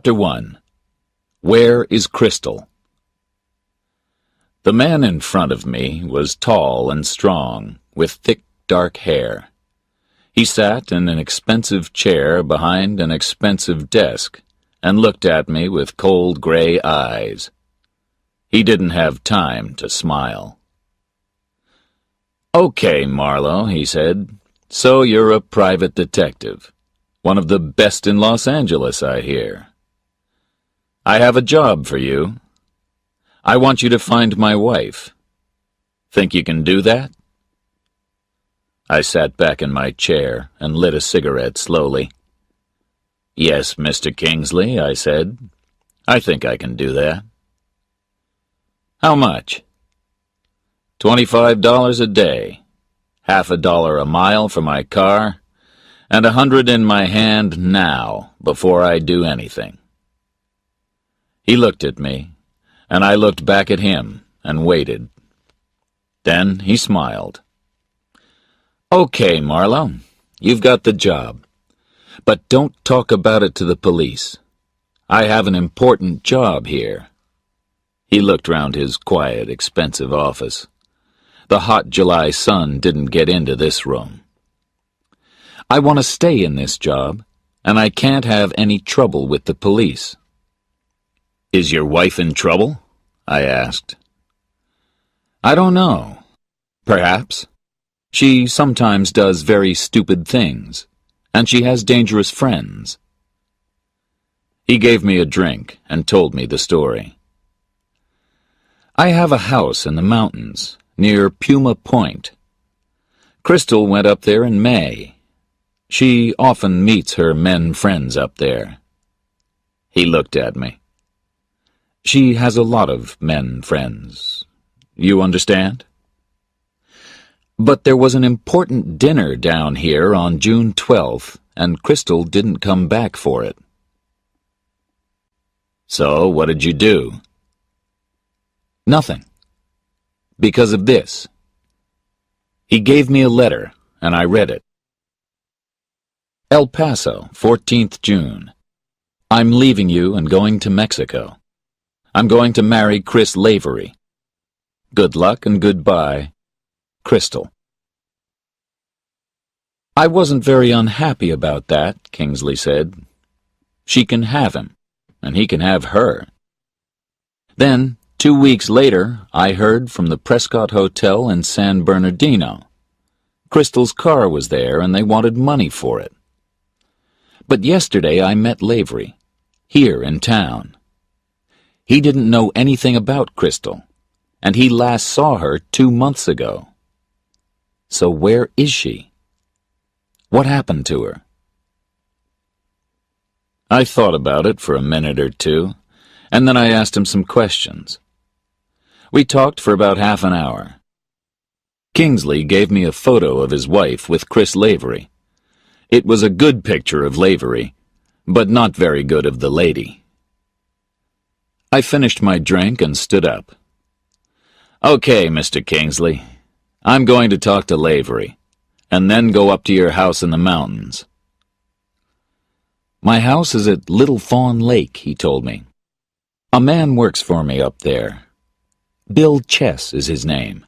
Chapter 1. Where is Crystal? The man in front of me was tall and strong, with thick, dark hair. He sat in an expensive chair behind an expensive desk and looked at me with cold gray eyes. He didn't have time to smile. "Okay, Marlowe," he said. "So you're a private detective. One of the best in Los Angeles, I hear. I have a job for you. I want you to find my wife. Think you can do that?" I sat back in my chair and lit a cigarette slowly. "Yes, Mr. Kingsley," I said. "I think I can do that." "How much?" $25 a day, half a dollar a mile for my car, and $100 in my hand now, before I do anything." He looked at me, and I looked back at him and waited. Then he smiled. "Okay, Marlowe, you've got the job. But don't talk about it to the police. I have an important job here." He looked round his quiet, expensive office. The hot July sun didn't get into this room. "I want to stay in this job, and I can't have any trouble with the police." "Is your wife in trouble?" I asked. "I don't know. Perhaps. She sometimes does very stupid things, and she has dangerous friends." He gave me a drink and told me the story. "I have a house in the mountains, near Puma Point. Crystal went up there in May. She often meets her men friends up there." He looked at me. "She has a lot of men friends. You understand? But there was an important dinner down here on June 12th, and Crystal didn't come back for it." "So what did you do?" "Nothing. Because of this." He gave me a letter, and I read it. El Paso, 14th June. "I'm leaving you and going to Mexico. I'm going to marry Chris Lavery. Good luck and goodbye, Crystal." "I wasn't very unhappy about that," Kingsley said. "She can have him, and he can have her." Then, 2 weeks later, I heard from the Prescott Hotel in San Bernardino. Crystal's car was there, and they wanted money for it. But yesterday I met Lavery, here in town. He didn't know anything about Crystal, and he last saw her 2 months ago. So where is she? What happened to her? I thought about it for a minute or two, and then I asked him some questions. We talked for about half an hour. Kingsley gave me a photo of his wife with Chris Lavery. It was a good picture of Lavery, but not very good of the lady. I finished my drink and stood up. "Okay, Mr. Kingsley, I'm going to talk to Lavery, and then go up to your house in the mountains." "My house is at Little Fawn Lake," he told me. "A man works for me up there. Bill Chess is his name.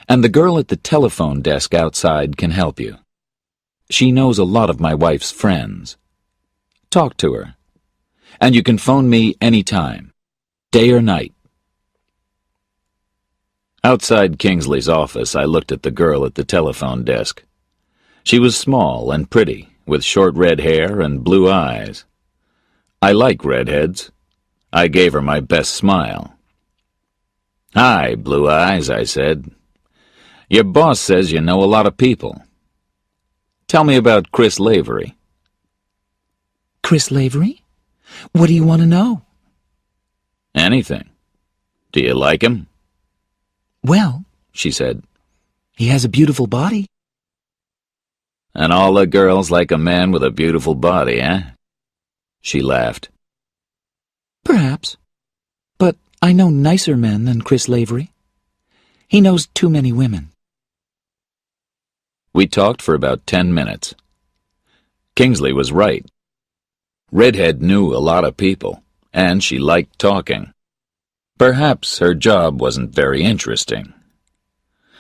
And the girl at the telephone desk outside can help you. She knows a lot of my wife's friends. Talk to her. And you can phone me any time, day or night." Outside Kingsley's office, I looked at the girl at the telephone desk. She was small and pretty, with short red hair and blue eyes. I like redheads. I gave her my best smile. "Hi, Blue Eyes," I said. "Your boss says you know a lot of people. Tell me about Chris Lavery." "Chris Lavery? What do you want to know?" "Anything. Do you like him?" "Well," she said, "he has a beautiful body." "And all the girls like a man with a beautiful body, eh?" She laughed. "Perhaps. But I know nicer men than Chris Lavery. He knows too many women." We talked for about 10 minutes. Kingsley was right. Redhead knew a lot of people, and she liked talking. Perhaps her job wasn't very interesting.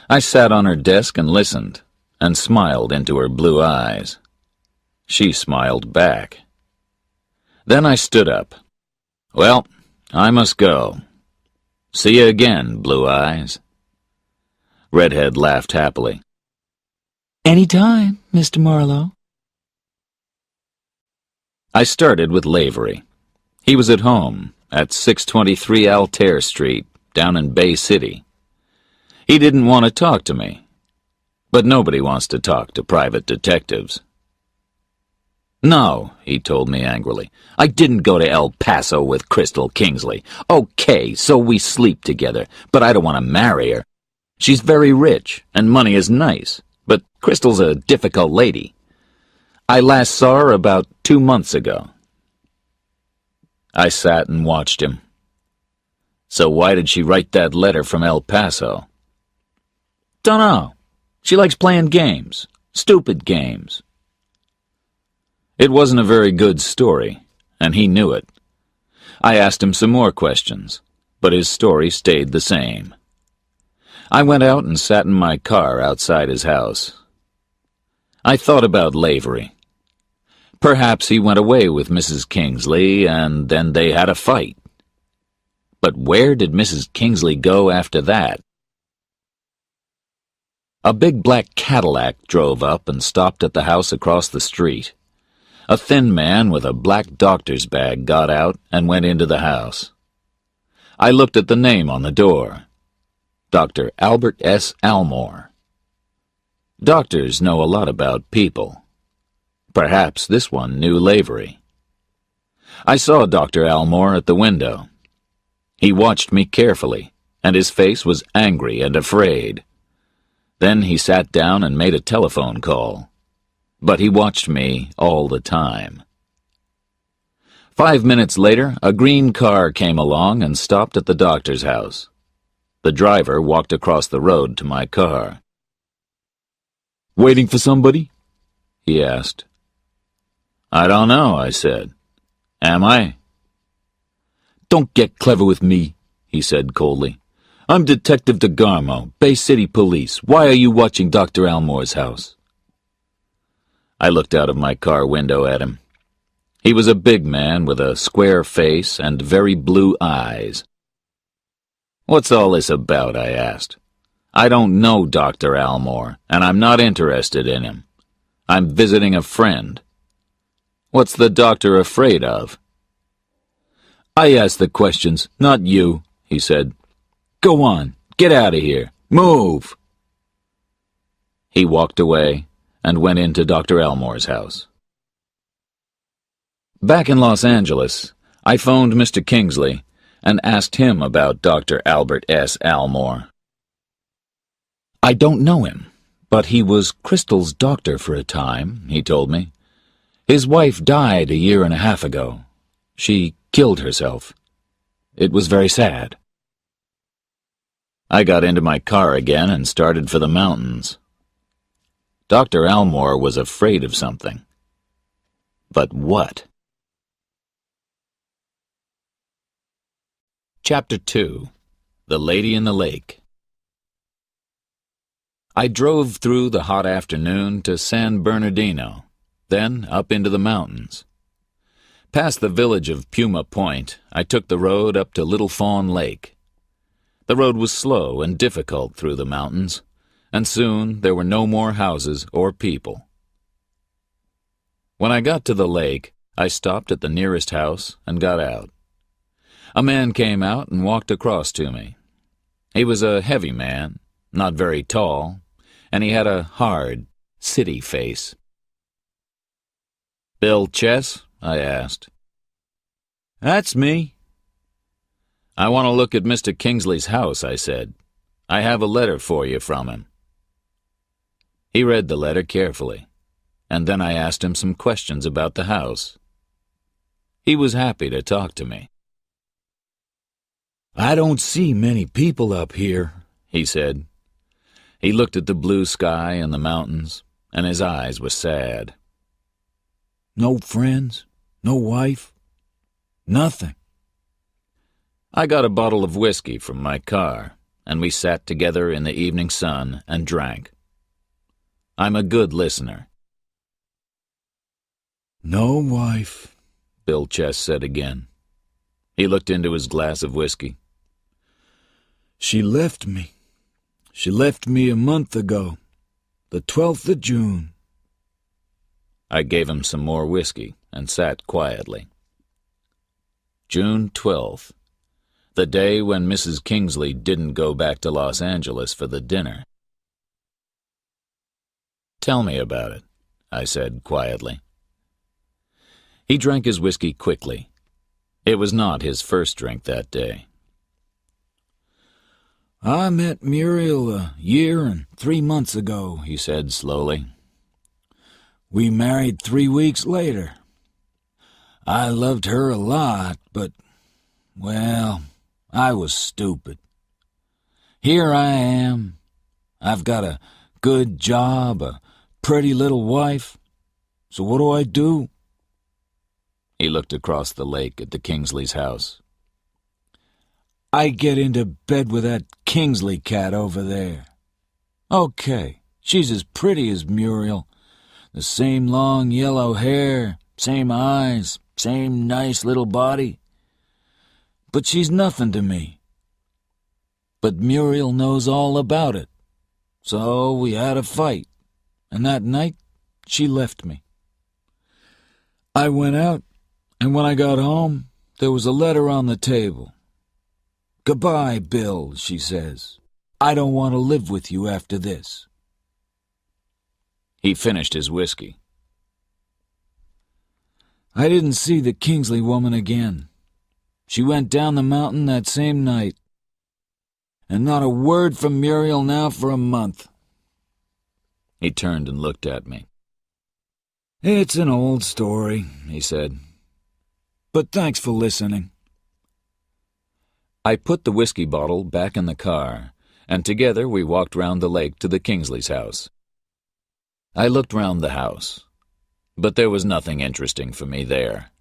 I sat on her desk and listened, and smiled into her blue eyes. She smiled back. Then I stood up. Well, I must go. See you again, Blue Eyes. Redhead laughed happily. Any time, Mr. Marlowe. I started with Lavery. He was at home at 623 Altair Street, down in Bay City. He didn't want to talk to me, but nobody wants to talk to private detectives. No, he told me angrily. I didn't go to El Paso with Crystal Kingsley. Okay, so we sleep together, but I don't want to marry her. She's very rich, and money is nice, but Crystal's a difficult lady. I last saw her about 2 months ago. I sat and watched him. So why did she write that letter from El Paso? Dunno. She likes playing games. Stupid games. It wasn't a very good story, and he knew it. I asked him some more questions, but his story stayed the same. I went out and sat in my car outside his house. I thought about Lavery. Perhaps he went away with Mrs. Kingsley, and then they had a fight. But where did Mrs. Kingsley go after that? A big black Cadillac drove up and stopped at the house across the street. A thin man with a black doctor's bag got out and went into the house. I looked at the name on the door. Dr. Albert S. Almore. Doctors know a lot about people. Perhaps this one knew Lavery. I saw Dr. Almore at the window. He watched me carefully, and his face was angry and afraid. Then he sat down and made a telephone call. But he watched me all the time. 5 minutes later, a green car came along and stopped at the doctor's house. The driver walked across the road to my car. "Waiting for somebody?" he asked. "I don't know," I said. "Am I?" "Don't get clever with me," he said coldly. "I'm Detective DeGarmo, Bay City Police. Why are you watching Dr. Almore's house?" I looked out of my car window at him. He was a big man with a square face and very blue eyes. "What's all this about?" I asked. "I don't know Dr. Almore, and I'm not interested in him. I'm visiting a friend. What's the doctor afraid of?" "I ask the questions, not you," he said. "Go on, get out of here. Move!" He walked away and went into Dr. Almore's house. Back in Los Angeles, I phoned Mr. Kingsley and asked him about Dr. Albert S. Almore. "I don't know him, but he was Crystal's doctor for a time," he told me. "His wife died a year and a half ago. She killed herself. It was very sad." I got into my car again and started for the mountains. Dr. Almore was afraid of something. But what? Chapter 2. The Lady in the Lake. I drove through the hot afternoon to San Bernardino, then up into the mountains. Past the village of Puma Point, I took the road up to Little Fawn Lake. The road was slow and difficult through the mountains, and soon there were no more houses or people. When I got to the lake, I stopped at the nearest house and got out. A man came out and walked across to me. He was a heavy man, not very tall, and he had a hard, city face. "Bill Chess?" I asked. "That's me." "I want to look at Mr. Kingsley's house," I said. "I have a letter for you from him." He read the letter carefully, and then I asked him some questions about the house. He was happy to talk to me. "I don't see many people up here," he said. He looked at the blue sky and the mountains, and his eyes were sad. "No friends?" No wife? Nothing? I got a bottle of whiskey from my car, and we sat together in the evening sun and drank. I'm a good listener. No wife, Bill Chess said again. He looked into his glass of whiskey. She left me. She left me a month ago, the 12th of June. I gave him some more whiskey and sat quietly. June 12th, the day when Mrs. Kingsley didn't go back to Los Angeles for the dinner. Tell me about it, I said quietly. He drank his whiskey quickly. It was not his first drink that day. I met Muriel a year and 3 months ago, he said slowly. We married 3 weeks later. I loved her a lot, but, well, I was stupid. Here I am. I've got a good job, a pretty little wife. So what do? He looked across the lake at the Kingsley's house. I get into bed with that Kingsley cat over there. Okay, she's as pretty as Muriel. The same long yellow hair, same eyes, same nice little body. But she's nothing to me. But Muriel knows all about it. So we had a fight, and that night she left me. I went out, and when I got home, there was a letter on the table. Goodbye, Bill, she says. I don't want to live with you after this. He finished his whiskey. I didn't see the Kingsley woman again. She went down the mountain that same night. And not a word from Muriel now for a month. He turned and looked at me. It's an old story, he said. But thanks for listening. I put the whiskey bottle back in the car, and together we walked round the lake to the Kingsley's house. I looked round the house, but there was nothing interesting for me there.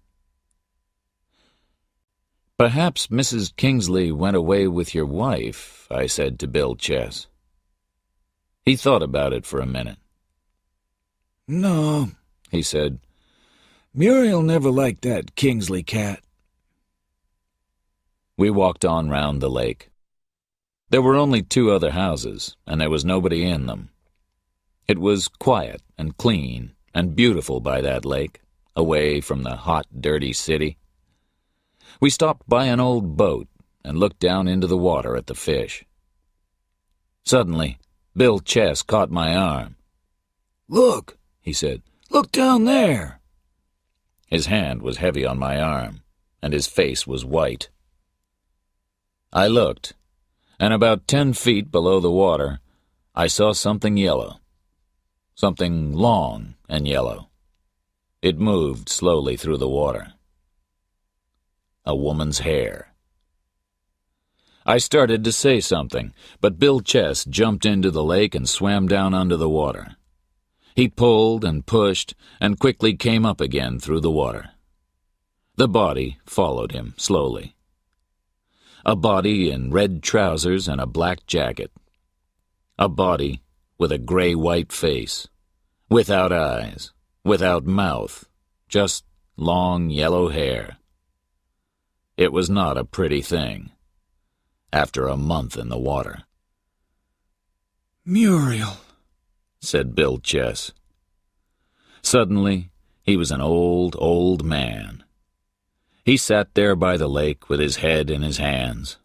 Perhaps Mrs. Kingsley went away with your wife, I said to Bill Chess. He thought about it for a minute. No, he said. Muriel never liked that Kingsley cat. We walked on round the lake. There were only 2 other houses, and there was nobody in them. It was quiet and clean and beautiful by that lake, away from the hot, dirty city. We stopped by an old boat and looked down into the water at the fish. Suddenly, Bill Chess caught my arm. Look, he said. Look down there. His hand was heavy on my arm, and his face was white. I looked, and about 10 feet below the water, I saw something yellow. Something long and yellow. It moved slowly through the water. A woman's hair. I started to say something, but Bill Chess jumped into the lake and swam down under the water. He pulled and pushed and quickly came up again through the water. The body followed him slowly. A body in red trousers and a black jacket. A body with a gray-white face, without eyes, without mouth, just long yellow hair. It was not a pretty thing, after a month in the water. Muriel, said Bill Chess. Suddenly, he was an old man. He sat there by the lake with his head in his hands.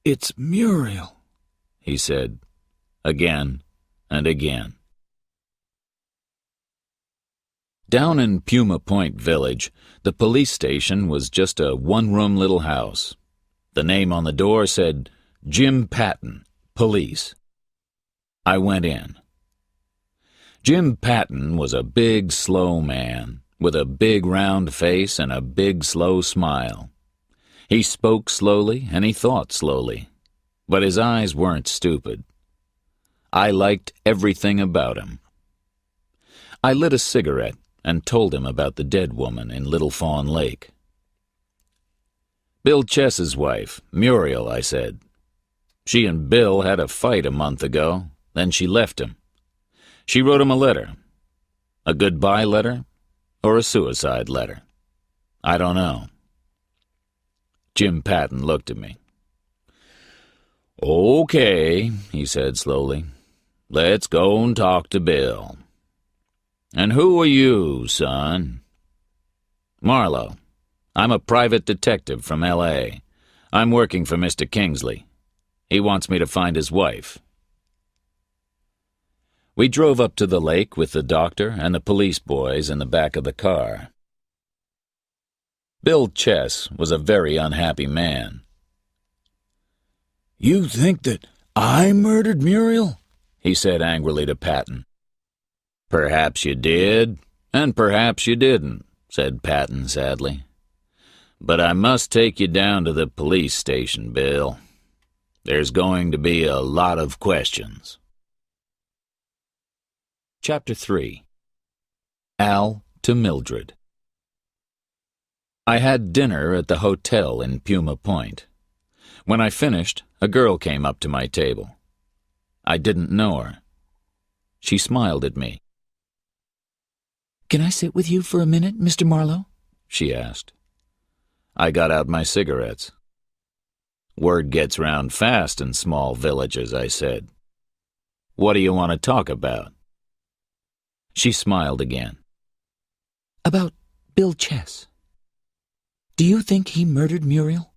It's Muriel, he said, again and again. Down in Puma Point Village, the police station was just a one-room little house. The name on the door said, Jim Patton, Police. I went in. Jim Patton was a big, slow man, with a big round face and a big, slow smile. He spoke slowly and he thought slowly, but his eyes weren't stupid. I liked everything about him. I lit a cigarette and told him about the dead woman in Little Fawn Lake. Bill Chess's wife, Muriel, I said. She and Bill had a fight a month ago, then she left him. She wrote him a letter. A goodbye letter or a suicide letter? I don't know. Jim Patton looked at me. "Okay," he said slowly. "Let's go and talk to Bill. And who are you, son?" "Marlowe. I'm a private detective from L.A. I'm working for Mr. Kingsley. He wants me to find his wife." We drove up to the lake with the doctor and the police boys in the back of the car. Bill Chess was a very unhappy man. "You think that I murdered Muriel?" he said angrily to Patton. "Perhaps you did, and perhaps you didn't," said Patton sadly. "But I must take you down to the police station, Bill. There's going to be a lot of questions." Chapter 3. Al to Mildred. I had dinner at the hotel in Puma Point. When I finished, a girl came up to my table. I didn't know her. She smiled at me. "Can I sit with you for a minute, Mr. Marlowe?" she asked. I got out my cigarettes. "Word gets round fast in small villages," I said. "What do you want to talk about?" She smiled again. "About Bill Chess. Do you think he murdered Muriel?"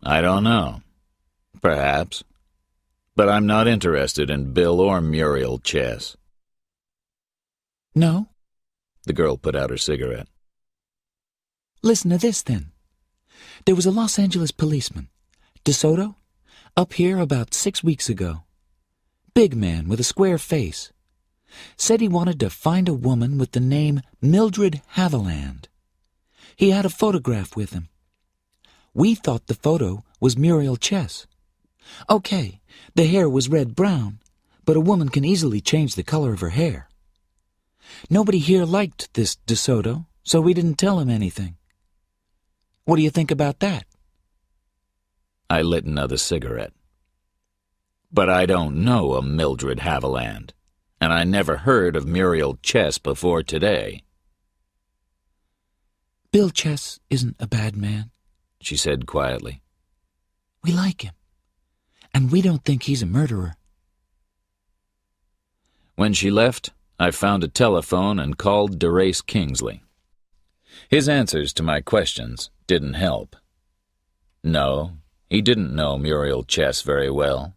"I don't know. Perhaps. But I'm not interested in Bill or Muriel Chess." "No?" The girl put out her cigarette. "Listen to this, then. There was a Los Angeles policeman, DeSoto, up here about 6 weeks ago. Big man with a square face. Said he wanted to find a woman with the name Mildred Haviland. He had a photograph with him. We thought the photo was Muriel Chess. Okay, the hair was red-brown, but a woman can easily change the color of her hair. Nobody here liked this DeSoto, so we didn't tell him anything. What do you think about that?" I lit another cigarette. "But I don't know a Mildred Haviland, and I never heard of Muriel Chess before today." "Bill Chess isn't a bad man," she said quietly. "We like him, and we don't think he's a murderer." When she left, I found a telephone and called DeRace Kingsley. His answers to my questions didn't help. No, he didn't know Muriel Chess very well.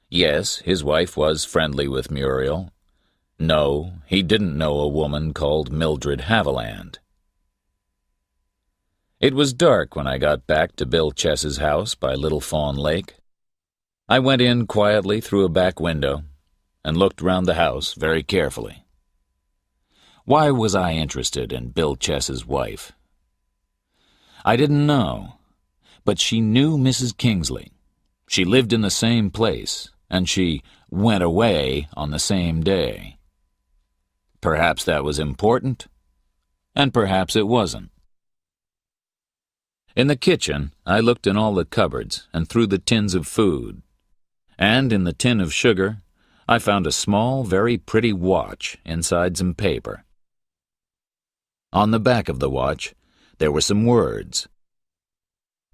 Yes, his wife was friendly with Muriel. No, he didn't know a woman called Mildred Haviland. It was dark when I got back to Bill Chess's house by Little Fawn Lake. I went in quietly through a back window and looked round the house very carefully. Why was I interested in Bill Chess's wife? I didn't know, but she knew Mrs. Kingsley. She lived in the same place, and she went away on the same day. Perhaps that was important, and perhaps it wasn't. In the kitchen, I looked in all the cupboards and through the tins of food, and in the tin of sugar, I found a small, very pretty watch inside some paper. On the back of the watch, there were some words.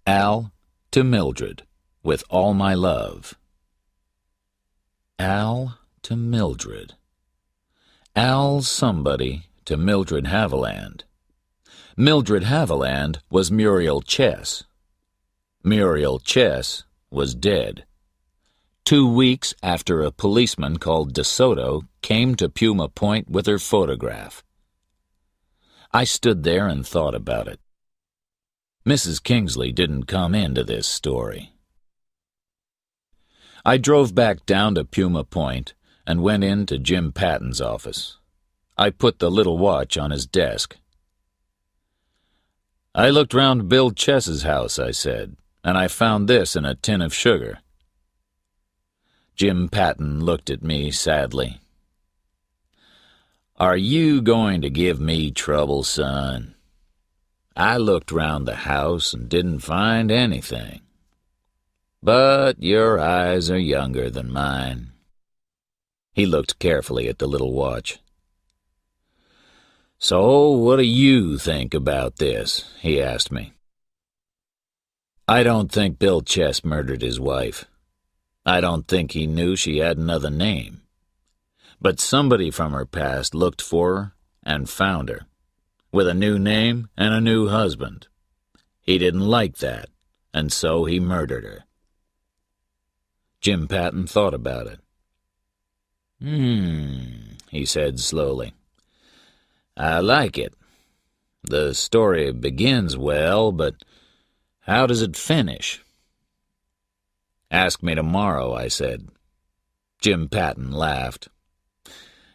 Al to Mildred, with all my love. Al to Mildred. Al somebody to Mildred Haviland. Mildred Haviland was Muriel Chess. Muriel Chess was dead. 2 weeks after a policeman called DeSoto came to Puma Point with her photograph. I stood there and thought about it. Mrs. Kingsley didn't come into this story. I drove back down to Puma Point and went into Jim Patton's office. I put the little watch on his desk. I looked round Bill Chess's house, I said, and I found this in a tin of sugar. Jim Patton looked at me sadly. Are you going to give me trouble, son? I looked round the house and didn't find anything. But your eyes are younger than mine. He looked carefully at the little watch. So, what do you think about this? He asked me. I don't think Bill Chess murdered his wife. I don't think he knew she had another name. But somebody from her past looked for her and found her, with a new name and a new husband. He didn't like that, and so he murdered her. Jim Patton thought about it. He said slowly. I like it. The story begins well, but how does it finish? Ask me tomorrow, I said. Jim Patton laughed.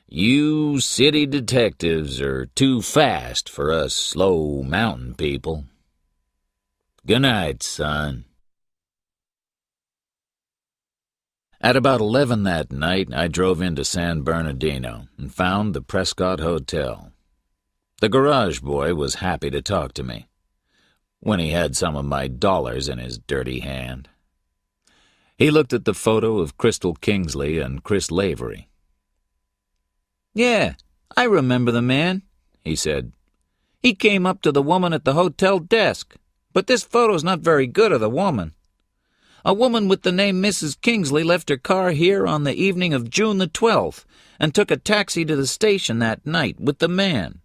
You city detectives are too fast for us slow mountain people. Good night, son. At about 11 that night, I drove into San Bernardino and found the Prescott Hotel. The garage boy was happy to talk to me, when he had some of my dollars in his dirty hand. He looked at the photo of Crystal Kingsley and Chris Lavery. Yeah, I remember the man, he said. He came up to the woman at the hotel desk, but this photo's not very good of the woman. A woman with the name Mrs. Kingsley left her car here on the evening of June the 12th and took a taxi to the station that night with the man.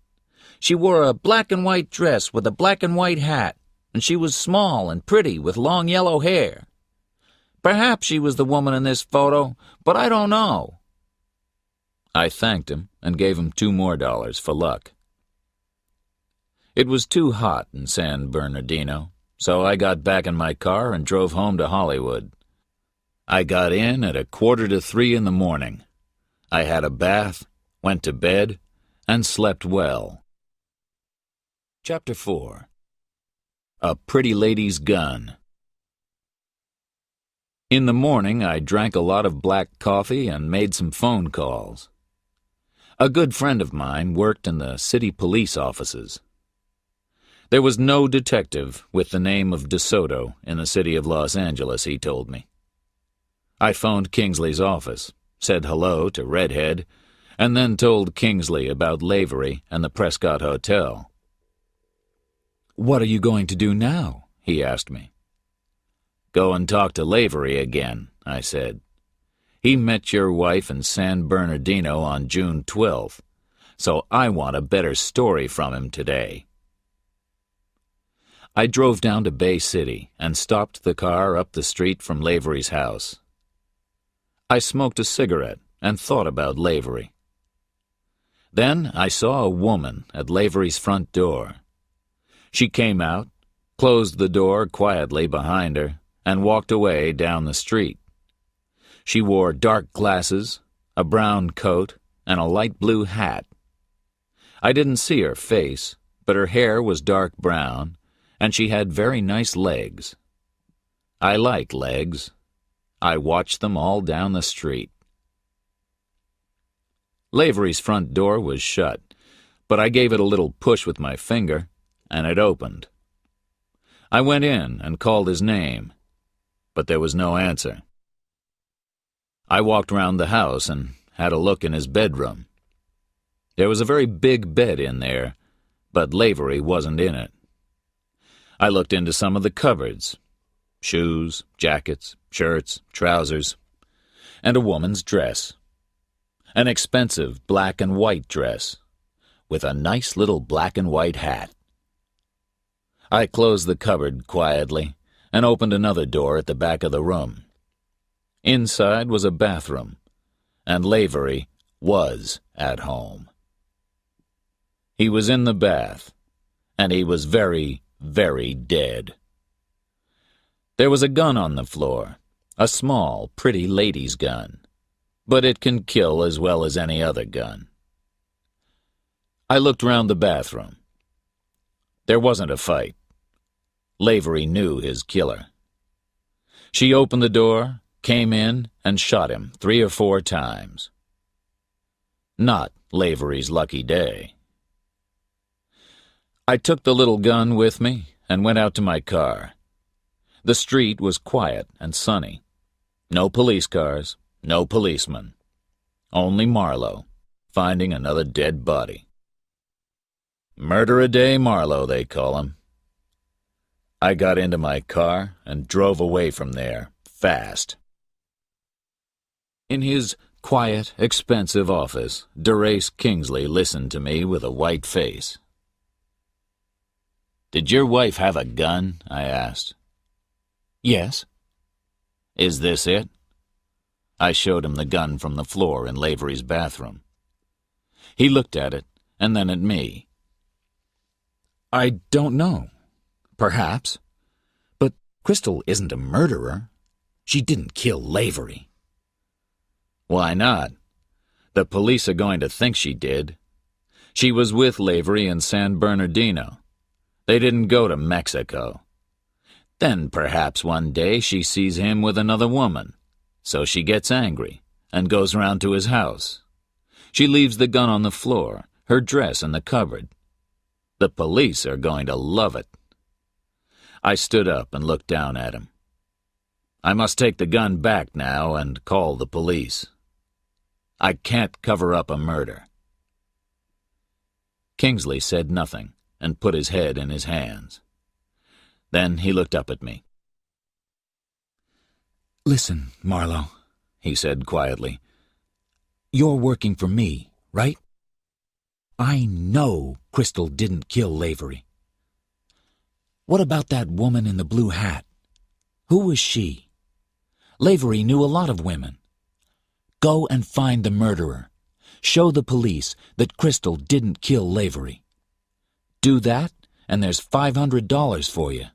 She wore a black and white dress with a black and white hat, and she was small and pretty with long yellow hair. Perhaps she was the woman in this photo, but I don't know. I thanked him and gave him $2 more for luck. It was too hot in San Bernardino, so I got back in my car and drove home to Hollywood. I got in at 2:45 in the morning. I had a bath, went to bed, and slept well. Chapter 4. A Pretty Lady's Gun. In the morning, I drank a lot of black coffee and made some phone calls. A good friend of mine worked in the city police offices. There was no detective with the name of DeSoto in the city of Los Angeles, he told me. I phoned Kingsley's office, said hello to Redhead, and then told Kingsley about Lavery and the Prescott Hotel. What are you going to do now? He asked me. Go and talk to Lavery again, I said. He met your wife in San Bernardino on June 12th, so I want a better story from him today. I drove down to Bay City and stopped the car up the street from Lavery's house. I smoked a cigarette and thought about Lavery. Then I saw a woman at Lavery's front door. She came out, closed the door quietly behind her, and walked away down the street. She wore dark glasses, a brown coat, and a light blue hat. I didn't see her face, but her hair was dark brown, and she had very nice legs. I like legs. I watched them all down the street. Lavery's front door was shut, but I gave it a little push with my finger, and it opened. I went in and called his name, but there was no answer. I walked round the house and had a look in his bedroom. There was a very big bed in there, but Lavery wasn't in it. I looked into some of the cupboards, shoes, jackets, shirts, trousers, and a woman's dress. An expensive black and white dress, with a nice little black and white hat. I closed the cupboard quietly and opened another door at the back of the room. Inside was a bathroom, and Lavery was at home. He was in the bath, and he was very, very dead. There was a gun on the floor, a small, pretty lady's gun, but it can kill as well as any other gun. I looked round the bathroom. There wasn't a fight. Lavery knew his killer. She opened the door, came in, and shot him 3 or 4 times. not Lavery's lucky day. I took the little gun with me and went out to my car. The street was quiet and sunny. No police cars, no policemen. Only Marlowe, finding another dead body. Murder-a-day Marlowe, they call him. I got into my car and drove away from there, fast. In his quiet, expensive office, DeRace Kingsley listened to me with a white face. "Did your wife have a gun?" I asked. Yes. "Is this it?" I showed him the gun from the floor in Lavery's bathroom. He looked at it, and then at me. I don't know. Perhaps. But Crystal isn't a murderer. She didn't kill Lavery. "Why not? The police are going to think she did. She was with Lavery in San Bernardino. They didn't go to Mexico. Then perhaps one day she sees him with another woman, so she gets angry and goes round to his house. She leaves the gun on the floor, her dress in the cupboard. The police are going to love it." I stood up and looked down at him. "I must take the gun back now and call the police. I can't cover up a murder." Kingsley said nothing and put his head in his hands. Then he looked up at me. "Listen, Marlowe," he said quietly. "You're working for me, right? I know Crystal didn't kill Lavery. What about that woman in the blue hat? Who was she? Lavery knew a lot of women. Go and find the murderer. Show the police that Crystal didn't kill Lavery. Do that, and there's $500 for you."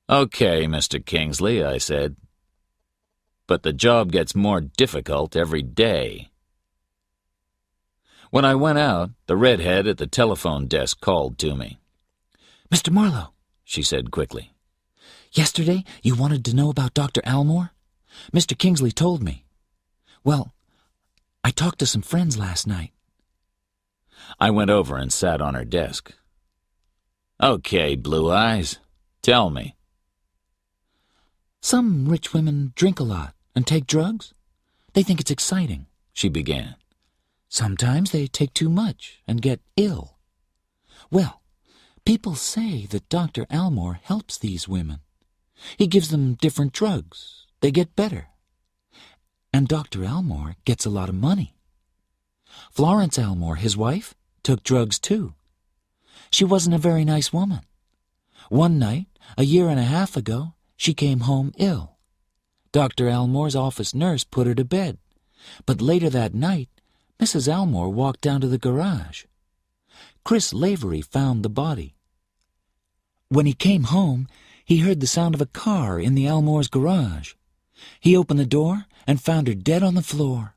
"Okay, Mr. Kingsley," I said. "But the job gets more difficult every day." When I went out, the redhead at the telephone desk called to me. "Mr. Marlowe," she said quickly. "Yesterday you wanted to know about Dr. Almore? Mr. Kingsley told me. Well, I talked to some friends last night." I went over and sat on her desk. "Okay, Blue Eyes, tell me." "Some rich women drink a lot and take drugs. They think it's exciting," she began. "Sometimes they take too much and get ill. Well, people say that Dr. Almore helps these women. He gives them different drugs. They get better. And Dr. Almore gets a lot of money. Florence Almore, his wife, took drugs too. She wasn't a very nice woman. One night, a year and a half ago, she came home ill. Dr. Almore's office nurse put her to bed, but later that night, Mrs. Almore walked down to the garage. Chris Lavery found the body. When he came home, he heard the sound of a car in the Almore's garage. He opened the door and found her dead on the floor.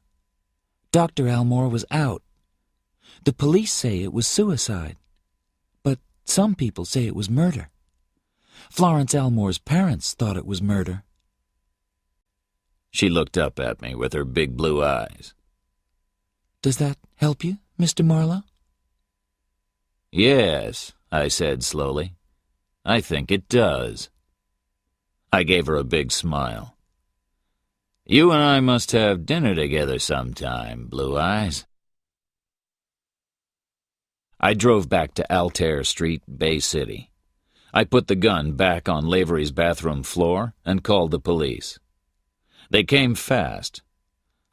Dr. Almore was out. The police say it was suicide, but some people say it was murder. Florence Almore's parents thought it was murder." She looked up at me with her big blue eyes. "Does that help you, Mr. Marlowe?" "Yes," I said slowly. "I think it does." I gave her a big smile. "You and I must have dinner together sometime, Blue Eyes." I drove back to Altair Street, Bay City. I put the gun back on Lavery's bathroom floor and called the police. They came fast.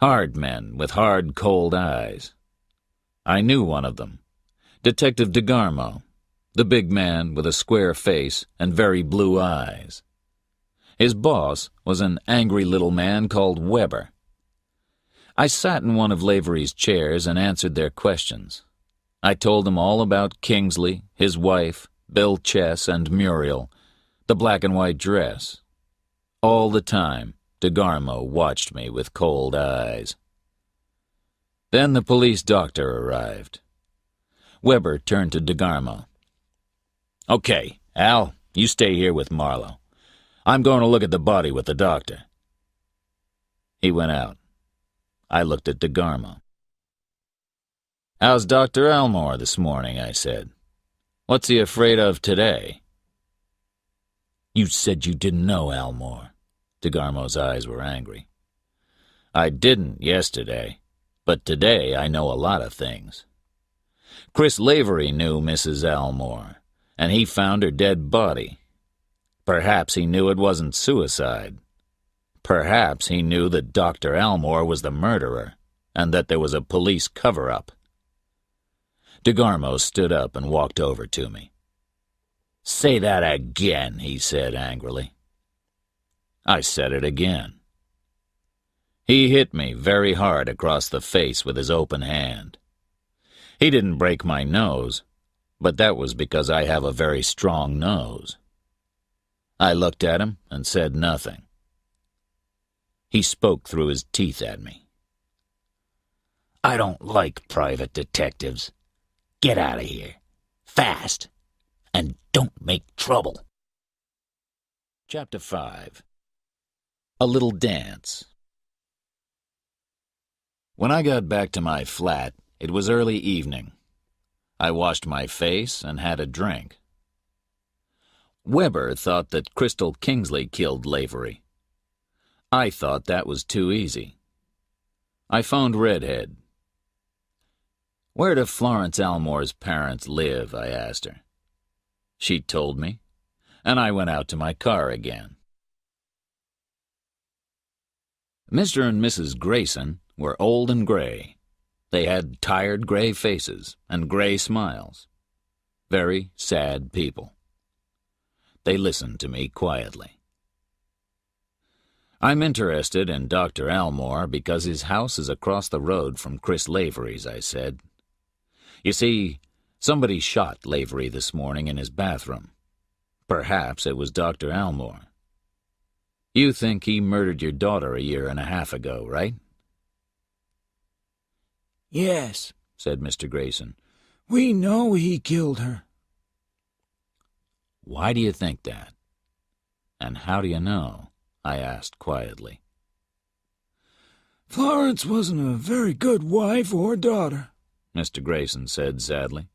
Hard men with hard, cold eyes. I knew one of them, Detective DeGarmo, the big man with a square face and very blue eyes. His boss was an angry little man called Weber. I sat in one of Lavery's chairs and answered their questions. I told them all about Kingsley, his wife, Bill Chess, and Muriel, the black and white dress. All the time, DeGarmo watched me with cold eyes. Then the police doctor arrived. Weber turned to DeGarmo. "Okay, Al, you stay here with Marlowe. I'm going to look at the body with the doctor." He went out. I looked at DeGarmo. "How's Dr. Elmore this morning?" I said. "What's he afraid of today?" "You said you didn't know Elmore." DeGarmo's eyes were angry. "I didn't yesterday, but today I know a lot of things. Chris Lavery knew Mrs. Elmore, and he found her dead body. Perhaps he knew it wasn't suicide. Perhaps he knew that Dr. Elmore was the murderer, and that there was a police cover-up." DeGarmo stood up and walked over to me. "Say that again," he said angrily. I said it again. He hit me very hard across the face with his open hand. He didn't break my nose, but that was because I have a very strong nose. I looked at him and said nothing. He spoke through his teeth at me. "I don't like private detectives. Get out of here. Fast. And don't make trouble." Chapter 5. A Little Dance. When I got back to my flat, it was early evening. I washed my face and had a drink. Weber thought that Crystal Kingsley killed Lavery. I thought that was too easy. I phoned Redhead. "Where do Florence Elmore's parents live?" I asked her. She told me, and I went out to my car again. Mr. and Mrs. Grayson were old and gray. They had tired gray faces and gray smiles. Very sad people. They listened to me quietly. "I'm interested in Dr. Elmore because his house is across the road from Chris Lavery's," I said. "You see, somebody shot Lavery this morning in his bathroom. Perhaps it was Dr. Elmore. You think he murdered your daughter a year and a half ago, right?" "Yes," said Mr. Grayson. "We know he killed her." "Why do you think that? And how do you know?" I asked quietly. "Florence wasn't a very good wife or daughter," Mr. Grayson said sadly.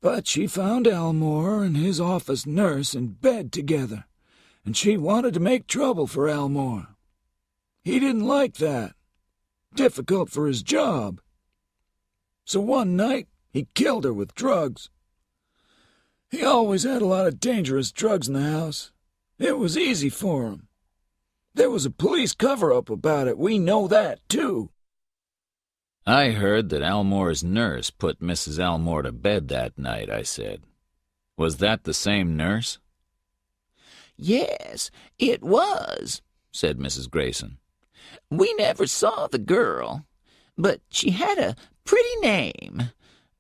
"But she found Elmore and his office nurse in bed together, and she wanted to make trouble for Elmore. He didn't like that. Difficult for his job. So one night he killed her with drugs. He always had a lot of dangerous drugs in the house. It was easy for him. There was a police cover-up about it. We know that, too." "I heard that Elmore's nurse put Mrs. Elmore to bed that night," I said. "Was that the same nurse?" "Yes, it was," said Mrs. Grayson. "We never saw the girl, but she had a pretty name.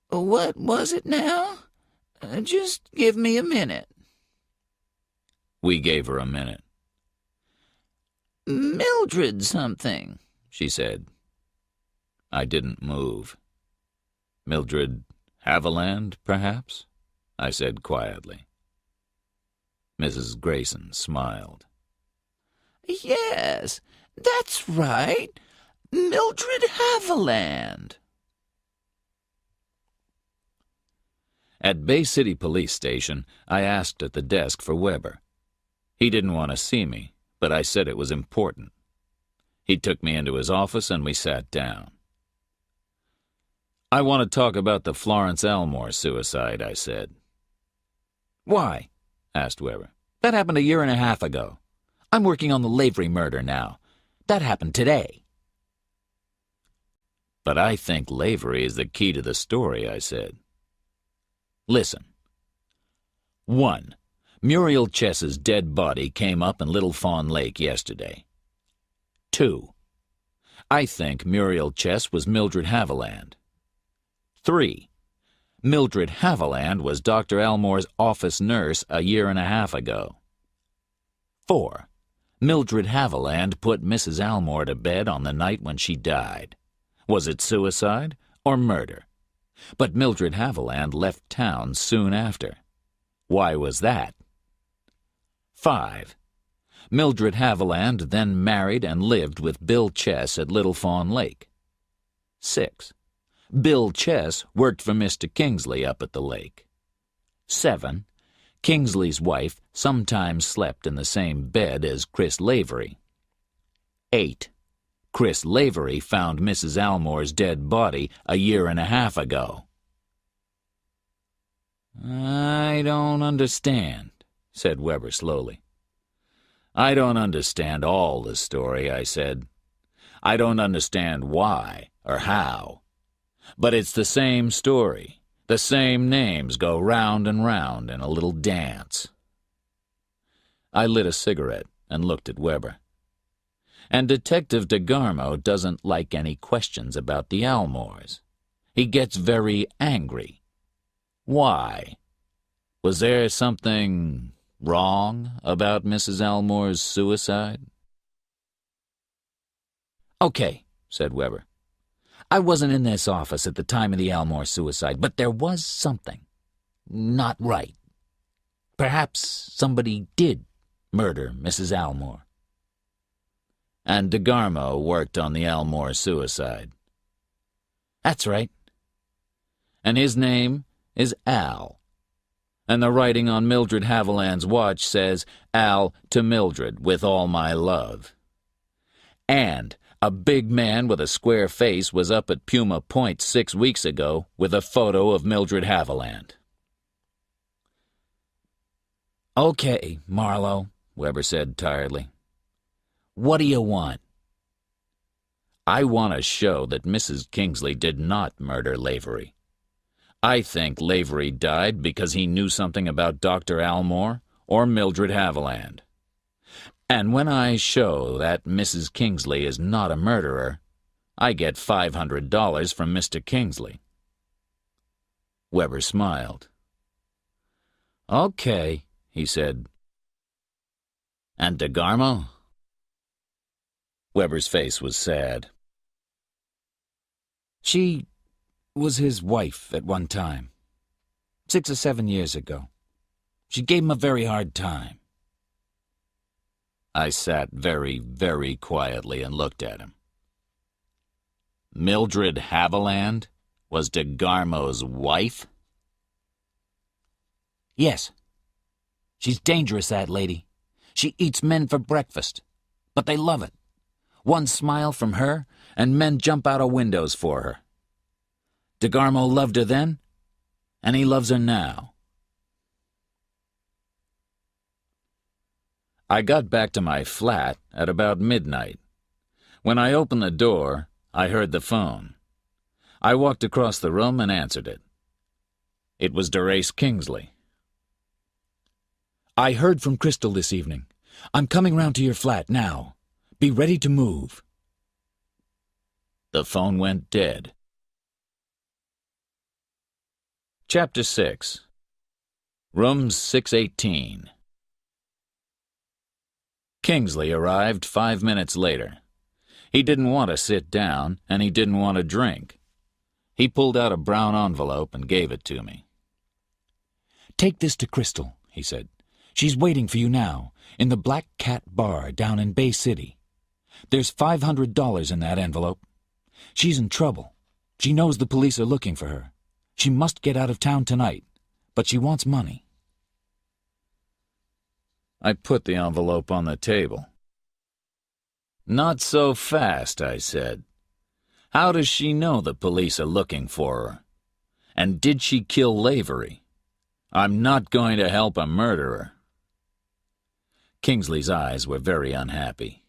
What was it now? Just give me a minute." We gave her a minute. "Mildred something," she said. I didn't move. "Mildred Haviland, perhaps?" I said quietly. Mrs. Grayson smiled. "Yes, that's right. Mildred Haviland." At Bay City Police Station, I asked at the desk for Weber. He didn't want to see me, but I said it was important. He took me into his office and we sat down. "I want to talk about the Florence Elmore suicide," I said. "Why?" asked Weber. "That happened a year and a half ago. I'm working on the Lavery murder now. That happened today." "But I think Lavery is the key to the story," I said. "Listen. 1. Muriel Chess's dead body came up in Little Fawn Lake yesterday. 2. I think Muriel Chess was Mildred Haviland. 3. Mildred Haviland was Dr. Elmore's office nurse a year and a half ago. 4. Mildred Haviland put Mrs. Elmore to bed on the night when she died. Was it suicide or murder? But Mildred Haviland left town soon after. Why was that? 5. Mildred Haviland then married and lived with Bill Chess at Little Fawn Lake. 6. Bill Chess worked for Mr. Kingsley up at the lake. 7. Kingsley's wife sometimes slept in the same bed as Chris Lavery. 8. Chris Lavery found Mrs. Almore's dead body a year and a half ago. "I don't understand," said Weber slowly. "I don't understand all the story," I said. "I don't understand why or how. But it's the same story. The same names go round and round in a little dance." I lit a cigarette and looked at Weber. "And Detective DeGarmo doesn't like any questions about the Almores. He gets very angry. Why? Was there something wrong about Mrs. Almore's suicide?" "Okay," said Weber. "I wasn't in this office at the time of the Almore suicide, but there was something not right. Perhaps somebody did murder Mrs. Almore." "And DeGarmo worked on the Almore suicide." "That's right." "And his name is Al. And the writing on Mildred Haviland's watch says, 'Al to Mildred, with all my love.' And a big man with a square face was up at Puma Point 6 weeks ago with a photo of Mildred Haviland." "Okay, Marlowe," Weber said tiredly. "What do you want?" "I want to show that Mrs. Kingsley did not murder Lavery. I think Lavery died because he knew something about Dr. Almore or Mildred Haviland. And when I show that Mrs. Kingsley is not a murderer, I get $500 from Mr. Kingsley." Weber smiled. "Okay," he said. "And DeGarmo?" Weber's face was sad. "She was his wife at one time, 6 or 7 years ago. She gave him a very hard time." I sat very, very quietly and looked at him. Mildred Haviland was DeGarmo's wife? "Yes. She's dangerous, that lady. She eats men for breakfast, but they love it. One smile from her, and men jump out of windows for her. DeGarmo loved her then, and he loves her now." I got back to my flat at about midnight. When I opened the door, I heard the phone. I walked across the room and answered it. It was Derace Kingsley. "I heard from Crystal this evening. I'm coming round to your flat now. Be ready to move." The phone went dead. Chapter 6. Room 618. Kingsley arrived 5 minutes later. He didn't want to sit down, and he didn't want to drink. He pulled out a brown envelope and gave it to me. "Take this to Crystal," he said. "She's waiting for you now, in the Black Cat Bar down in Bay City. There's $500 in that envelope. She's in trouble. She knows the police are looking for her. She must get out of town tonight, but she wants money." I put the envelope on the table. "Not so fast," I said. "How does she know the police are looking for her? And did she kill Lavery? I'm not going to help a murderer." Kingsley's eyes were very unhappy.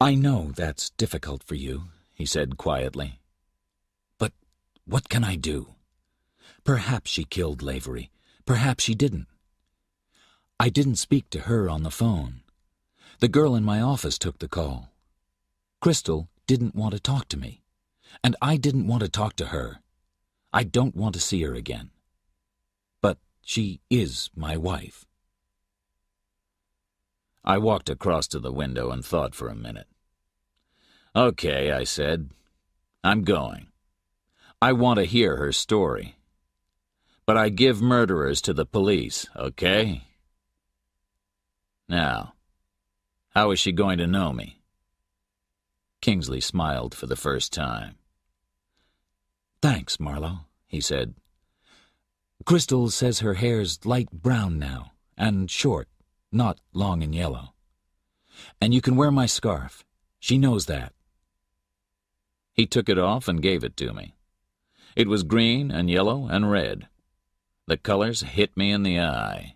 "I know that's difficult for you," he said quietly. "But what can I do? Perhaps she killed Lavery. Perhaps she didn't. I didn't speak to her on the phone. The girl in my office took the call. Crystal didn't want to talk to me, and I didn't want to talk to her. I don't want to see her again. But she is my wife." I walked across to the window and thought for a minute. "Okay," I said. "I'm going. I want to hear her story. But I give murderers to the police, okay?" Now, how is she going to know me? Kingsley smiled for the first time. Thanks, Marlowe, he said. Crystal says her hair's light brown now, and short, not long and yellow. And you can wear my scarf. She knows that. He took it off and gave it to me. It was green and yellow and red. The colors hit me in the eye.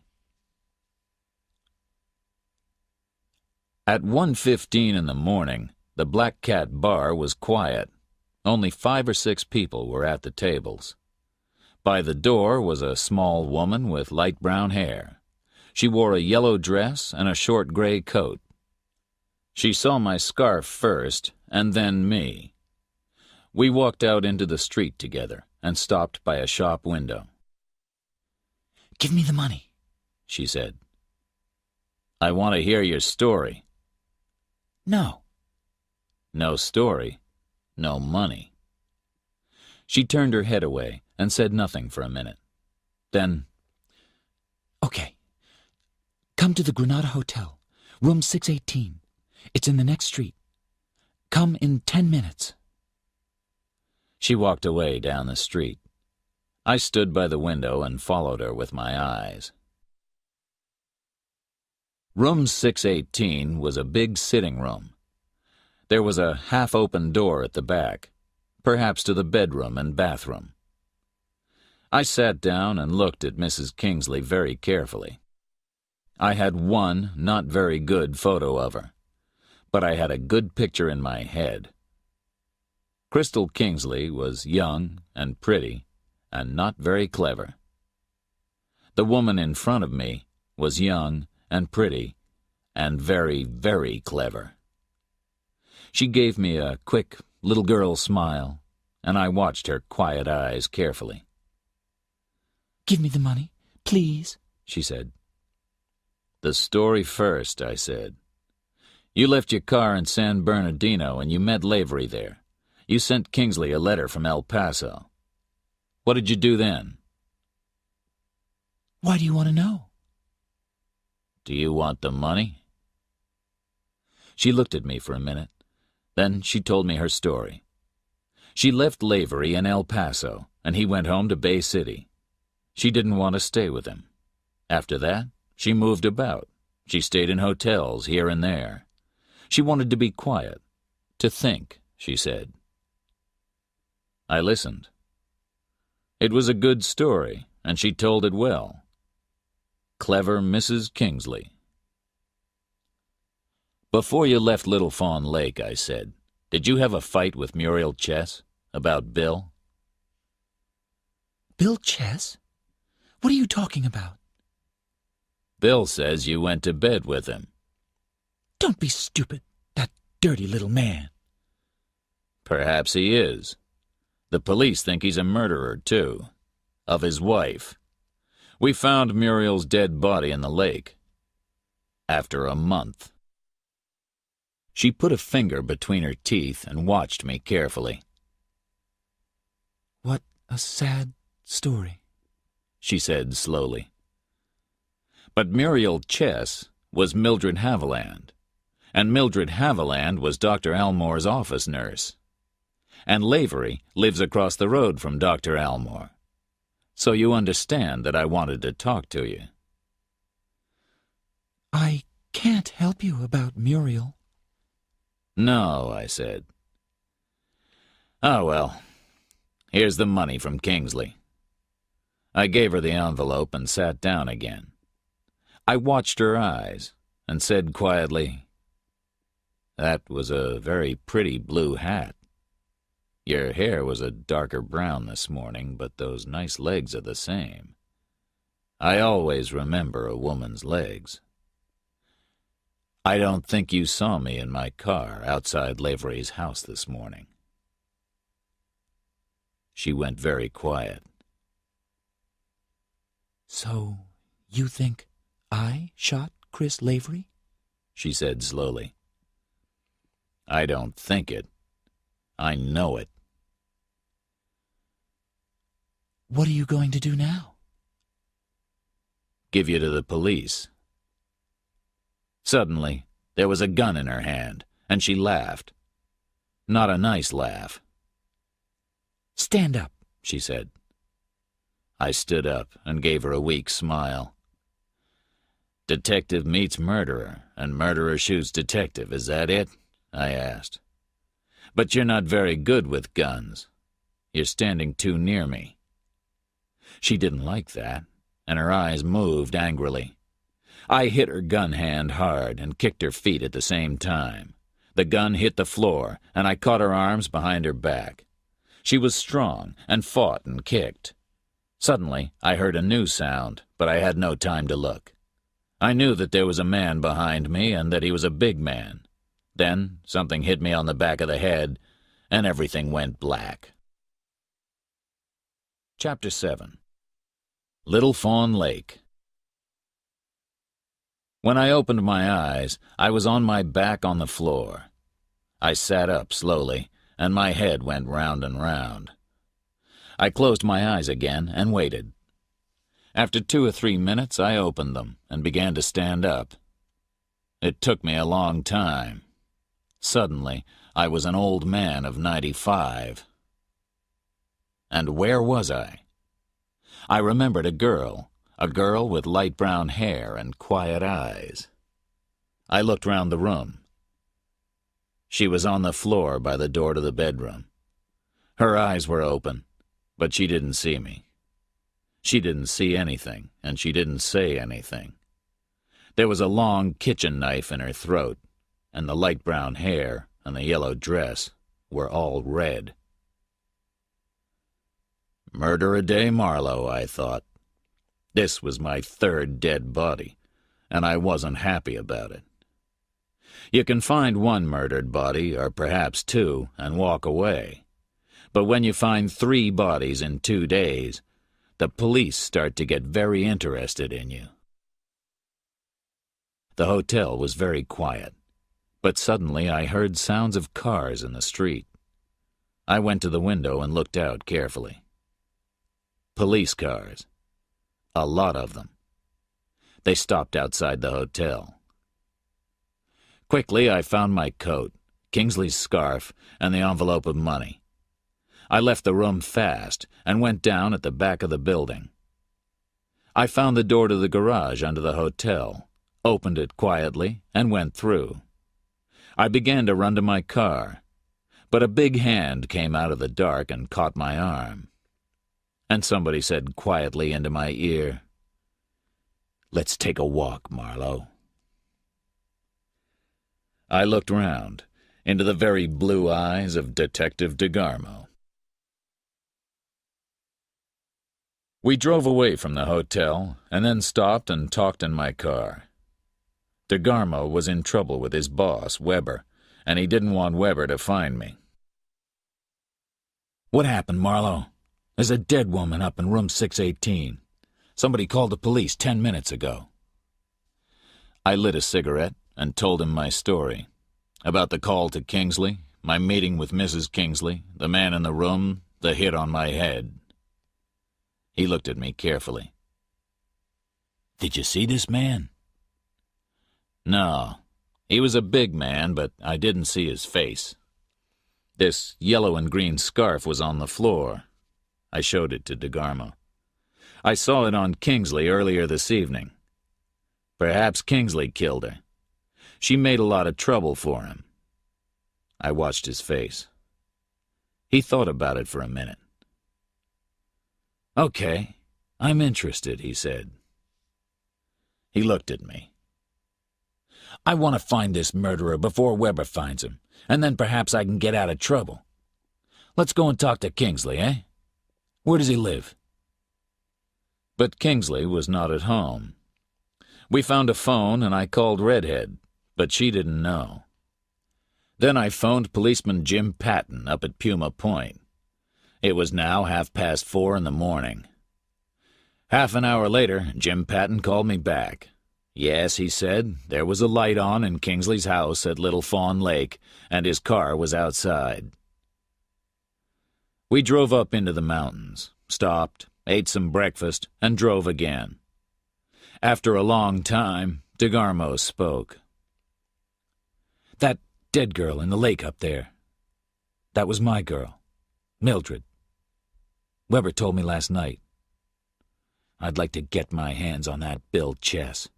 At 1:15 in the morning, the Black Cat bar was quiet. Only 5 or 6 people were at the tables. By the door was a small woman with light brown hair. She wore a yellow dress and a short gray coat. She saw my scarf first, and then me. We walked out into the street together and stopped by a shop window. "Give me the money," she said. "I want to hear your story." "No." No story, no money. She turned her head away and said nothing for a minute. Then, "Okay. Come to the Granada Hotel, room 618. It's in the next street. Come in 10 minutes. she walked away down the street. I stood by the window and followed her with my eyes. Room 618 was a big sitting room. There was a half-open door at the back, perhaps to the bedroom and bathroom. I sat down and looked at Mrs. Kingsley very carefully. I had one not very good photo of her, but I had a good picture in my head. Crystal Kingsley was young and pretty and not very clever. The woman in front of me was young and pretty and very, very clever. She gave me a quick little girl smile, and I watched her quiet eyes carefully. "Give me the money, please," she said. "The story first," I said. "You left your car in San Bernardino and you met Lavery there. You sent Kingsley a letter from El Paso. What did you do then?" "Why do you want to know?" "Do you want the money?" She looked at me for a minute. Then she told me her story. She left Lavery in El Paso, and he went home to Bay City. She didn't want to stay with him. After that, she moved about. She stayed in hotels here and there. She wanted to be quiet, to think, she said. I listened. It was a good story, and she told it well. Clever Mrs. Kingsley. "Before you left Little Fawn Lake," I said, "did you have a fight with Muriel Chess about Bill?" "Bill Chess? What are you talking about?" "Bill says you went to bed with him." "Don't be stupid, that dirty little man." "Perhaps he is. The police think he's a murderer, too. Of his wife. We found Muriel's dead body in the lake. After a month." She put a finger between her teeth and watched me carefully. "What a sad story," she said slowly. But Muriel Chess was Mildred Haviland, and Mildred Haviland was Dr. Almore's office nurse. And Lavery lives across the road from Dr. Almore. So you understand that I wanted to talk to you. "I can't help you about Muriel." "No," I said. "Oh, well, here's the money from Kingsley." I gave her the envelope and sat down again. I watched her eyes and said quietly, "That was a very pretty blue hat. Your hair was a darker brown this morning, but those nice legs are the same. I always remember a woman's legs. I don't think you saw me in my car outside Lavery's house this morning." She went very quiet. "So you think I shot Chris Lavery?" she said slowly. "I don't think it. I know it." "What are you going to do now?" "Give you to the police." Suddenly, there was a gun in her hand, and she laughed. Not a nice laugh. "Stand up," she said. I stood up and gave her a weak smile. Detective meets murderer, and murderer shoots detective, is that it? I asked. But you're not very good with guns. You're standing too near me. She didn't like that, and her eyes moved angrily. I hit her gun hand hard and kicked her feet at the same time. The gun hit the floor, and I caught her arms behind her back. She was strong and fought and kicked. Suddenly, I heard a new sound, but I had no time to look. I knew that there was a man behind me and that he was a big man. Then something hit me on the back of the head, and everything went black. Chapter 7. Little Fawn Lake. When I opened my eyes, I was on my back on the floor. I sat up slowly, and my head went round and round. I closed my eyes again and waited. After 2 or 3 minutes, I opened them and began to stand up. It took me a long time. Suddenly, I was an old man of 95. And where was I? I remembered a girl with light brown hair and quiet eyes. I looked round the room. She was on the floor by the door to the bedroom. Her eyes were open, but she didn't see me. She didn't see anything, and she didn't say anything. There was a long kitchen knife in her throat, and the light brown hair and the yellow dress were all red. Murder-a-day Marlowe, I thought. This was my 3rd dead body, and I wasn't happy about it. You can find 1 murdered body, or perhaps 2, and walk away. But when you find 3 bodies in 2 days, the police start to get very interested in you. The hotel was very quiet, but suddenly I heard sounds of cars in the street. I went to the window and looked out carefully. Police cars. A lot of them. They stopped outside the hotel. Quickly, I found my coat, Kingsley's scarf, and the envelope of money. I left the room fast and went down at the back of the building. I found the door to the garage under the hotel, opened it quietly, and went through. I began to run to my car, but a big hand came out of the dark and caught my arm. And somebody said quietly into my ear, "Let's take a walk, Marlowe." I looked round, into the very blue eyes of Detective DeGarmo. We drove away from the hotel, and then stopped and talked in my car. DeGarmo was in trouble with his boss, Weber, and he didn't want Weber to find me. "What happened, Marlowe? There's a dead woman up in room 618. Somebody called the police 10 minutes ago." I lit a cigarette and told him my story. About the call to Kingsley, my meeting with Mrs. Kingsley, the man in the room, the hit on my head. He looked at me carefully. "Did you see this man?" "No. He was a big man, but I didn't see his face. This yellow and green scarf was on the floor." I showed it to DeGarmo. "I saw it on Kingsley earlier this evening. Perhaps Kingsley killed her. She made a lot of trouble for him." I watched his face. He thought about it for a minute. "Okay, I'm interested," he said. He looked at me. "I want to find this murderer before Weber finds him, and then perhaps I can get out of trouble. Let's go and talk to Kingsley, eh? Where does he live?" But Kingsley was not at home. We found a phone and I called Redhead, but she didn't know. Then I phoned policeman Jim Patton up at Puma Point. It was now 4:30 in the morning. Half an hour later, Jim Patton called me back. Yes, he said, there was a light on in Kingsley's house at Little Fawn Lake, and his car was outside. We drove up into the mountains, stopped, ate some breakfast, and drove again. After a long time, DeGarmo spoke. That dead girl in the lake up there. That was my girl, Mildred. Weber told me last night. I'd like to get my hands on that Bill Chess.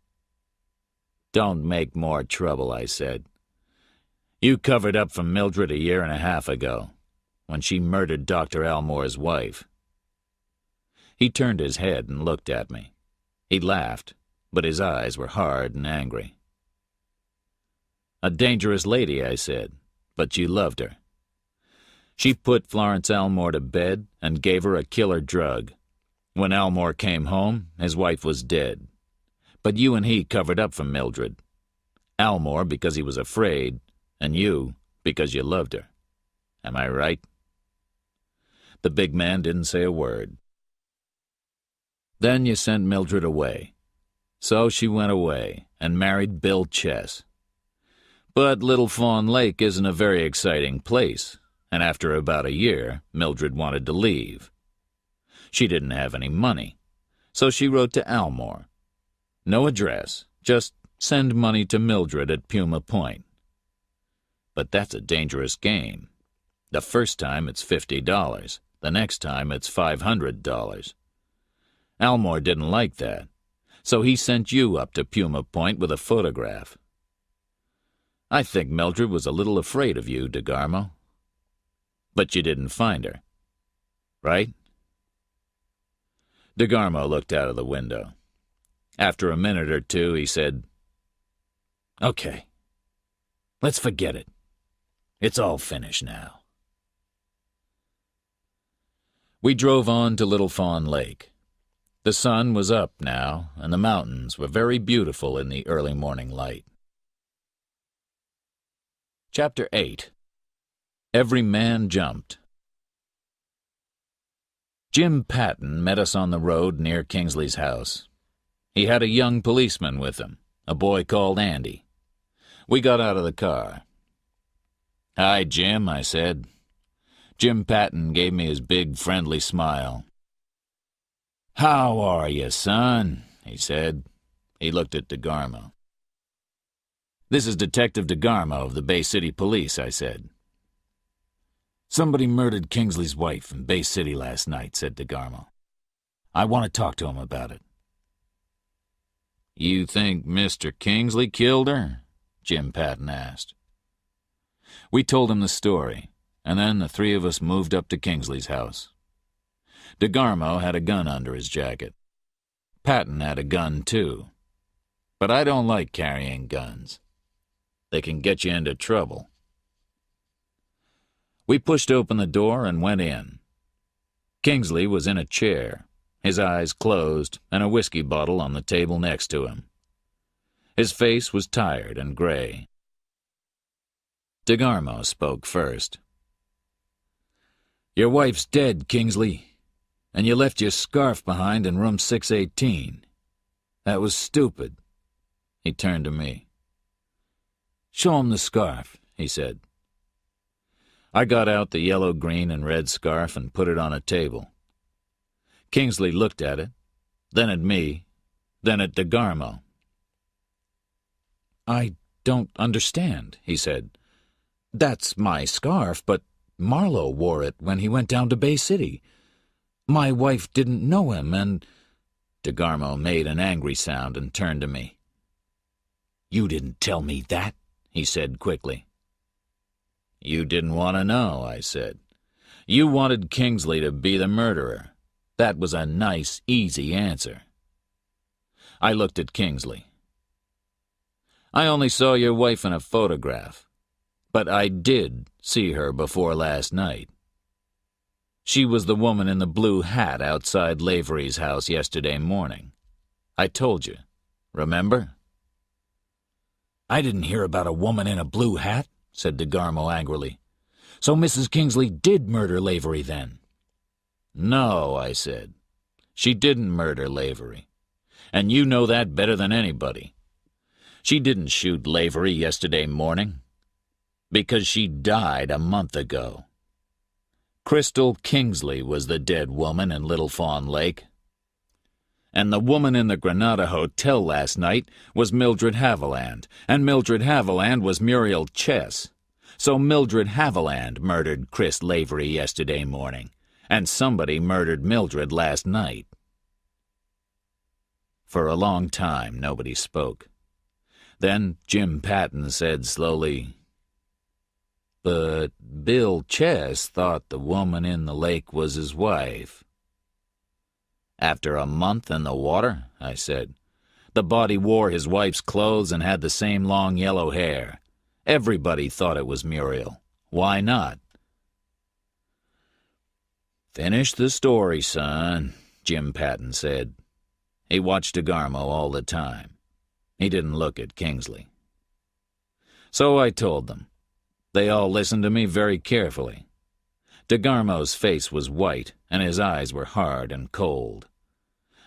Don't make more trouble, I said. You covered up for Mildred 1.5 years ago, when she murdered Dr. Elmore's wife. He turned his head and looked at me. He laughed, but his eyes were hard and angry. A dangerous lady, I said, but you loved her. She put Florence Elmore to bed and gave her a killer drug. When Elmore came home, his wife was dead. But you and he covered up for Mildred. Elmore because he was afraid, and you because you loved her. Am I right? The big man didn't say a word. Then you sent Mildred away. So she went away and married Bill Chess. But Little Fawn Lake isn't a very exciting place, and after about 1 year, Mildred wanted to leave. She didn't have any money, so she wrote to Elmore. No address, just send money to Mildred at Puma Point. But that's a dangerous game. The first time it's $50, the next time it's $500. Elmore didn't like that, so he sent you up to Puma Point with a photograph. I think Mildred was a little afraid of you, DeGarmo. But you didn't find her, right? DeGarmo looked out of the window. After a minute or two, he said, "Okay, let's forget it. It's all finished now." We drove on to Little Fawn Lake. The sun was up now, and the mountains were very beautiful in the early morning light. Chapter 8. Every Man Jumped. Jim Patton met us on the road near Kingsley's house. He had a young policeman with him, a boy called Andy. We got out of the car. "Hi, Jim," I said. Jim Patton gave me his big, friendly smile. "How are you, son?" he said. He looked at DeGarmo. "This is Detective DeGarmo of the Bay City Police," I said. "Somebody murdered Kingsley's wife in Bay City last night," said DeGarmo. "I want to talk to him about it." "You think Mr. Kingsley killed her?" Jim Patton asked. We told him the story, and then the 3 of us moved up to Kingsley's house. DeGarmo had a gun under his jacket. Patton had a gun, too. But I don't like carrying guns. They can get you into trouble. We pushed open the door and went in. Kingsley was in a chair, his eyes closed, and a whiskey bottle on the table next to him. His face was tired and gray. DeGarmo spoke first. "Your wife's dead, Kingsley, and you left your scarf behind in room 618. That was stupid." He turned to me. "Show him the scarf," he said. I got out the yellow, green, and red scarf and put it on a table. Kingsley looked at it, then at me, then at DeGarmo. "I don't understand," he said. "That's my scarf, but Marlowe wore it when he went down to Bay City. My wife didn't know him, and—" DeGarmo made an angry sound and turned to me. "You didn't tell me that," he said quickly. "You didn't want to know," I said. "You wanted Kingsley to be the murderer. That was a nice, easy answer." I looked at Kingsley. "I only saw your wife in a photograph, but I did see her before last night. She was the woman in the blue hat outside Lavery's house yesterday morning. I told you, remember?" "I didn't hear about a woman in a blue hat," said DeGarmo angrily. "So Mrs. Kingsley did murder Lavery then?" "No," I said. "She didn't murder Lavery. And you know that better than anybody. She didn't shoot Lavery yesterday morning. Because she died a month ago. Crystal Kingsley was the dead woman in Little Fawn Lake. And the woman in the Granada Hotel last night was Mildred Haviland, and Mildred Haviland was Muriel Chess. So Mildred Haviland murdered Chris Lavery yesterday morning, and somebody murdered Mildred last night. For a long time, nobody spoke. Then Jim Patton said slowly, "But Bill Chess thought the woman in the lake was his wife." "After a month in the water," I said. "The body wore his wife's clothes and had the same long yellow hair. Everybody thought it was Muriel. Why not?" "Finish the story, son," Jim Patton said. He watched DeGarmo all the time. He didn't look at Kingsley. So I told them. They all listened to me very carefully. DeGarmo's face was white, and his eyes were hard and cold.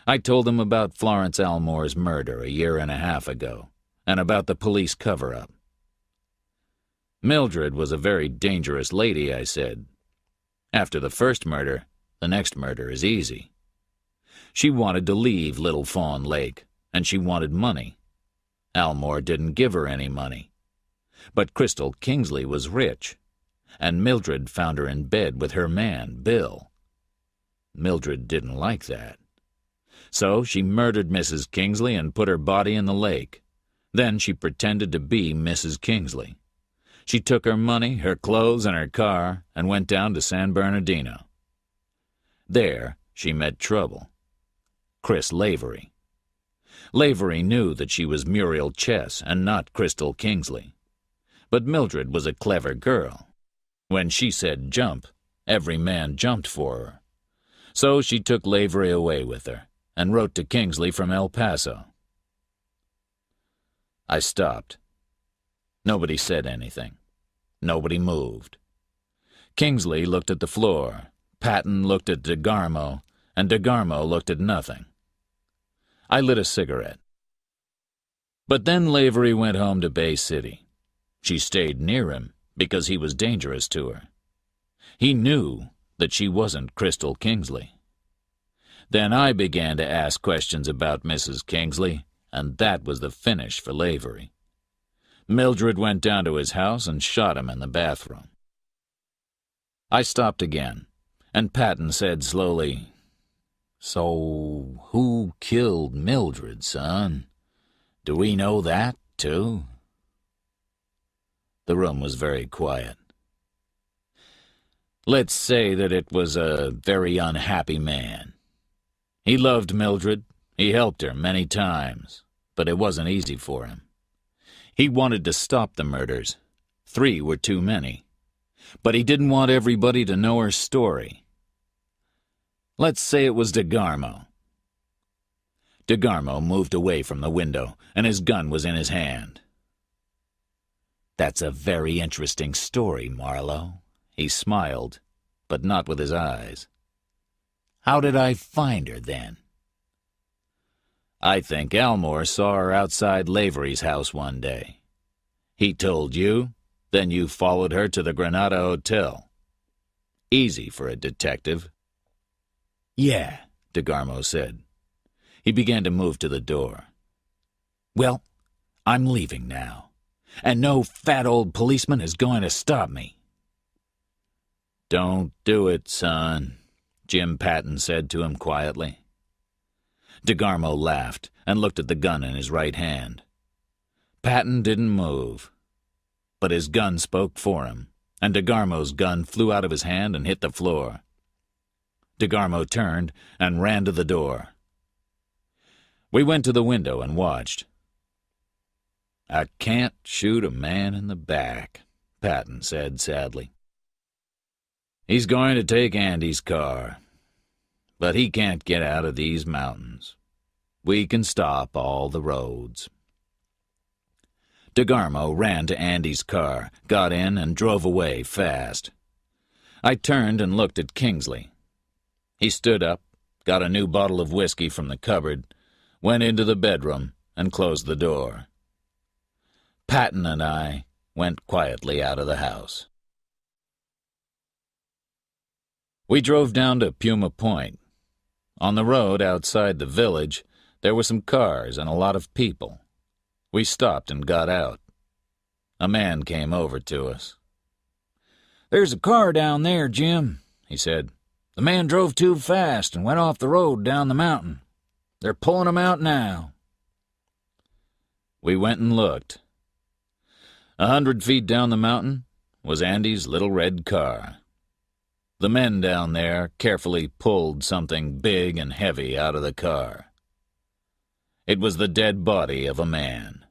I told them about Florence Elmore's murder a year and a half ago, and about the police cover-up. "Mildred was a very dangerous lady," I said. "After the first murder, the next murder is easy. She wanted to leave Little Fawn Lake, and she wanted money. Elmore didn't give her any money. But Crystal Kingsley was rich, and Mildred found her in bed with her man, Bill. Mildred didn't like that. So she murdered Mrs. Kingsley and put her body in the lake. Then she pretended to be Mrs. Kingsley. She took her money, her clothes, and her car and went down to San Bernardino. There she met trouble. Chris Lavery. Lavery knew that she was Muriel Chess and not Crystal Kingsley. But Mildred was a clever girl. When she said jump, every man jumped for her. So she took Lavery away with her and wrote to Kingsley from El Paso. I stopped. Nobody said anything. Nobody moved. Kingsley looked at the floor, Patton looked at DeGarmo, and DeGarmo looked at nothing. I lit a cigarette. But then Lavery went home to Bay City. She stayed near him because he was dangerous to her. He knew that she wasn't Crystal Kingsley. Then I began to ask questions about Mrs. Kingsley, and that was the finish for Lavery. Mildred went down to his house and shot him in the bathroom. I stopped again, and Patton said slowly, "So who killed Mildred, son? Do we know that, too?" The room was very quiet. "Let's say that it was a very unhappy man. He loved Mildred. He helped her many times, but it wasn't easy for him. He wanted to stop the murders. 3 were too many. But he didn't want everybody to know her story. Let's say it was DeGarmo." DeGarmo moved away from the window, and his gun was in his hand. "That's a very interesting story, Marlowe." He smiled, but not with his eyes. "How did I find her, then?" "I think Elmore saw her outside Lavery's house one day. He told you, then you followed her to the Granada Hotel. Easy for a detective." "Yeah," DeGarmo said. He began to move to the door. "Well, I'm leaving now, and no fat old policeman is going to stop me." "Don't do it, son," Jim Patton said to him quietly. DeGarmo laughed and looked at the gun in his right hand. Patton didn't move, but his gun spoke for him, and DeGarmo's gun flew out of his hand and hit the floor. DeGarmo turned and ran to the door. We went to the window and watched. "I can't shoot a man in the back," Patton said sadly. "He's going to take Andy's car, but he can't get out of these mountains. We can stop all the roads." DeGarmo ran to Andy's car, got in, and drove away fast. I turned and looked at Kingsley. He stood up, got a new bottle of whiskey from the cupboard, went into the bedroom, and closed the door. Patton and I went quietly out of the house. We drove down to Puma Point. On the road outside the village, there were some cars and a lot of people. We stopped and got out. A man came over to us. "There's a car down there, Jim," he said. "The man drove too fast and went off the road down the mountain. They're pulling him out now." We went and looked. 100 feet down the mountain was Andy's little red car. The men down there carefully pulled something big and heavy out of the car. It was the dead body of a man.